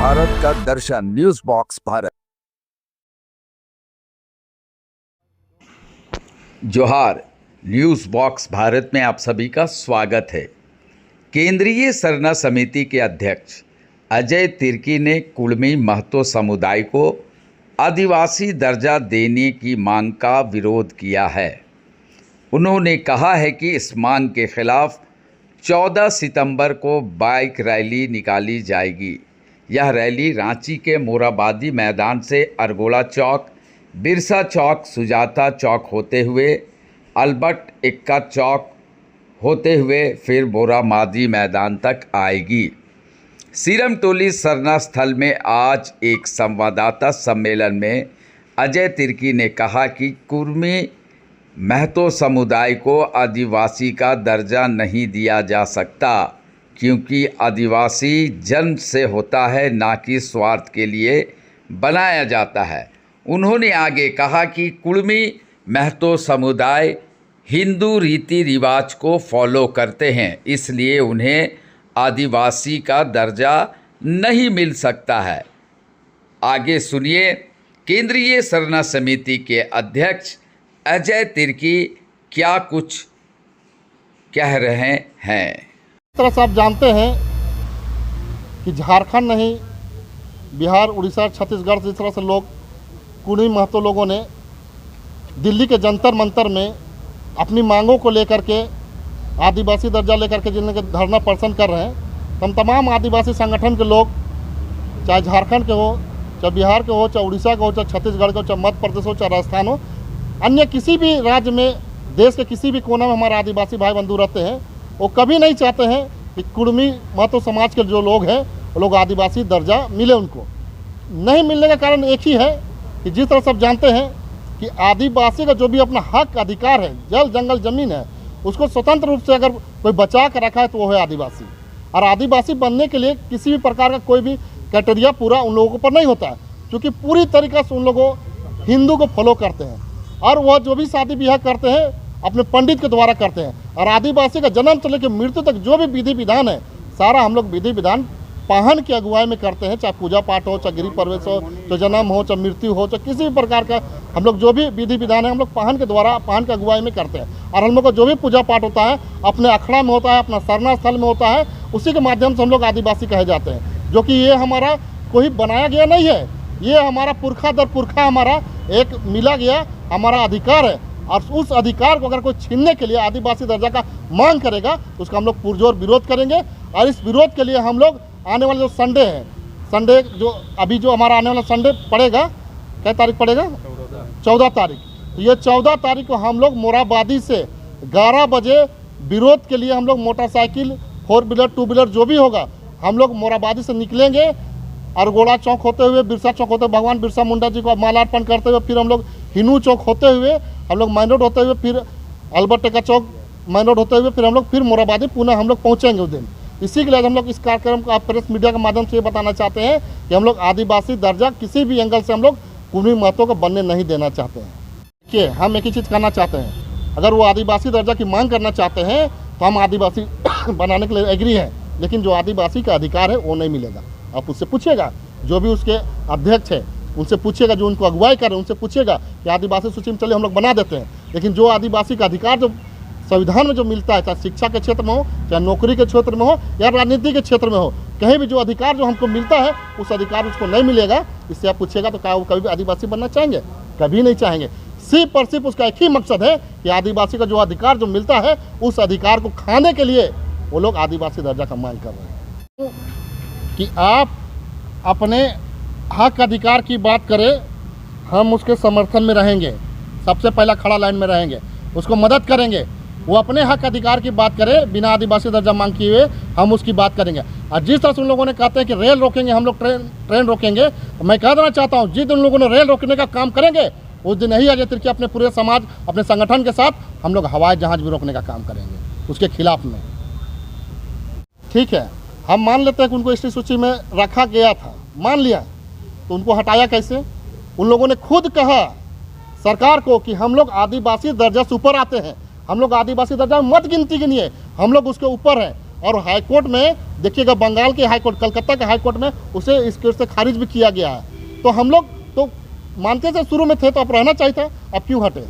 भारत का दर्शन news box Bharat. जोहार, news box Bharat में आप सभी का स्वागत है। केंद्रीय सरना समिति के अध्यक्ष अजय तिर्की ने कुड़मी महतो समुदाय को आदिवासी दर्जा देने की मांग का विरोध किया है। उन्होंने कहा है कि इस मांग के खिलाफ 14 सितंबर को बाइक रैली निकाली जाएगी। यह रैली रांची के मोराबादी मैदान से अरगोड़ा चौक, बिरसा चौक, सुजाता चौक होते हुए अल्बर्ट एक्का चौक होते हुए फिर मोराबादी मैदान तक आएगी। सीरम टोली सरना स्थल में आज एक संवाददाता सम्मेलन में अजय तिर्की ने कहा कि कुड़मी महतो समुदाय को आदिवासी का दर्जा नहीं दिया जा सकता, क्योंकि आदिवासी जन्म से होता है, ना कि स्वार्थ के लिए बनाया जाता है। उन्होंने आगे कहा कि कुड़मी महतो समुदाय हिंदू रीति रिवाज को फॉलो करते हैं, इसलिए उन्हें आदिवासी का दर्जा नहीं मिल सकता है। आगे सुनिए केंद्रीय सरना समिति के अध्यक्ष अजय तिर्की क्या कुछ कह रहे हैं। इस तरह से आप जानते हैं कि झारखंड नहीं, बिहार, उड़ीसा, छत्तीसगढ़ से इस तरह से लोग कुड़मी महतो लोगों ने दिल्ली के जंतर मंतर में अपनी मांगों को लेकर के आदिवासी दर्जा लेकर के जिनके धरना प्रदर्शन कर रहे हैं। हम तमाम आदिवासी संगठन के लोग, चाहे झारखंड के हो, चाहे बिहार के हो, चाहे उड़ीसा के हो, चाहे छत्तीसगढ़ के हो, चाहे मध्य प्रदेश हो, चाहे राजस्थान हो, अन्य किसी भी राज्य में, देश के किसी भी कोना में हमारे आदिवासी भाई बंधु रहते हैं, वो कभी नहीं चाहते हैं कि कुड़मी महतो समाज के जो लोग हैं वो लोग आदिवासी दर्जा मिले। उनको नहीं मिलने का कारण एक ही है कि जिस तरह सब जानते हैं कि आदिवासी का जो भी अपना हक अधिकार है, जल जंगल जमीन है, उसको स्वतंत्र रूप से अगर कोई बचा कर रखा है तो वो है आदिवासी। और आदिवासी बनने के लिए किसी भी प्रकार का कोई भी क्राइटेरिया पूरा उन लोगों पर नहीं होता है, क्योंकि पूरी तरीक़ा से उन लोगों हिंदू को फॉलो करते हैं और वह जो भी शादी ब्याह करते हैं अपने पंडित के द्वारा करते हैं। और आदिवासी का जन्म से लेकर मृत्यु तक जो भी विधि विधान है, सारा हम लोग विधि विधान पाहन की अगुवाई में करते हैं। चाहे पूजा पाठ हो, चाहे गिरी प्रवेश हो, चाहे जन्म हो, चाहे मृत्यु हो, चाहे किसी भी प्रकार का हम लोग जो भी विधि विधान है हम लोग पाहन के द्वारा, पाहन की अगुवाई में करते हैं। और हम लोग का जो भी पूजा पाठ होता है अपने अखड़ा में होता है, अपना सरना स्थल में होता है, उसी के माध्यम से हम लोग आदिवासी कहे जाते हैं। जो कि ये हमारा कोई बनाया गया नहीं है, ये हमारा पुरखा दर पुरखा हमारा एक मिला गया हमारा अधिकार है। और उस अधिकार को अगर कोई छीनने के लिए आदिवासी दर्जा का मांग करेगा तो उसका हम लोग पुरजोर विरोध करेंगे। और इस विरोध के लिए हम लोग आने वाले जो संडे है, संडे जो अभी जो हमारा आने वाला संडे पड़ेगा, क्या तारीख पड़ेगा? 14 तारीख। तो ये 14 तारीख को हम लोग मोराबादी से 11 बजे विरोध के लिए हम लोग मोटरसाइकिल, 4 व्हीलर, 2 व्हीलर जो भी होगा, हम लोग मोराबादी से निकलेंगे। अरगोड़ा चौक होते हुए, बिरसा चौक होते हुए, भगवान बिरसा मुंडा जी को मालार्पण करते हुए, फिर हम लोग हिनू चौक होते हुए, हम लोग मैन रोड होते हुए, फिर अल्बर्ट एक्का चौक मैन रोड होते हुए, फिर हम लोग फिर मोराबादी पुनः हम लोग पहुँचेंगे उस दिन। इसी के लिए हम लोग इस कार्यक्रम को आप प्रेस मीडिया के माध्यम से ये बताना चाहते हैं कि हम लोग आदिवासी दर्जा किसी भी एंगल से हम लोग कुड़मी महतो को बनने नहीं देना चाहते हैं। कि हम एक ही चीज़ करना चाहते हैं, अगर वो आदिवासी दर्जा की मांग करना चाहते हैं तो हम आदिवासी बनाने के लिए एग्री हैं, लेकिन जो आदिवासी का अधिकार है वो नहीं मिलेगा। आप उससे पूछिएगा, जो भी उसके अध्यक्ष है उनसे पूछिएगा, जो उनको अगुवाई कर रहे हैं उनसे पूछिएगा कि आदिवासी सूची में चलिए हम लोग बना देते हैं। लेकिन जो आदिवासी का अधिकार जो संविधान में जो मिलता है, चाहे शिक्षा के क्षेत्र में हो, चाहे नौकरी के क्षेत्र में हो, या राजनीति के क्षेत्र में हो, कहीं भी जो अधिकार जो हमको मिलता है उस अधिकार उसको नहीं मिलेगा। इससे आप पूछिएगा तो क्या वो कभी भी आदिवासी बनना चाहेंगे? कभी नहीं चाहेंगे। सिर्फ और सिर्फ उसका एक ही मकसद है कि आदिवासी का जो अधिकार जो मिलता है उस अधिकार को खाने के लिए वो लोग आदिवासी दर्जा का मांग कर रहे हैं। कि आप अपने हक अधिकार की बात करें, हम उसके समर्थन में रहेंगे, सबसे पहला खड़ा लाइन में रहेंगे, उसको मदद करेंगे। वो अपने हक अधिकार की बात करे बिना आदिवासी दर्जा मांग किए हुए, हम उसकी बात करेंगे। और जिस तरह से उन लोगों ने कहते हैं कि रेल रोकेंगे, हम लोग ट्रेन रोकेंगे, तो मैं कह देना चाहता हूँ, जिस दिन उन लोगों ने रेल रोकने का काम करेंगे उस दिन यही अजय तिर्की अपने पूरे समाज, अपने संगठन के साथ हम लोग हवाई जहाज भी रोकने का काम करेंगे उसके खिलाफ में। ठीक है, हम मान लेते हैं कि उनको इस सूची में रखा गया था, मान लिया, तो उनको हटाया कैसे? उन लोगों ने खुद कहा सरकार को कि हम लोग आदिवासी दर्जा से ऊपर आते हैं, हम लोग आदिवासी दर्जा में मत गिनती गिनिए, हम लोग उसके ऊपर हैं। और हाईकोर्ट में देखिएगा, बंगाल के हाईकोर्ट, कलकत्ता के हाईकोर्ट में उसे इस केस से खारिज भी किया गया है। तो हम लोग तो मानते थे, शुरू में थे तो अब रहना चाहिए था, अब क्यों हटे।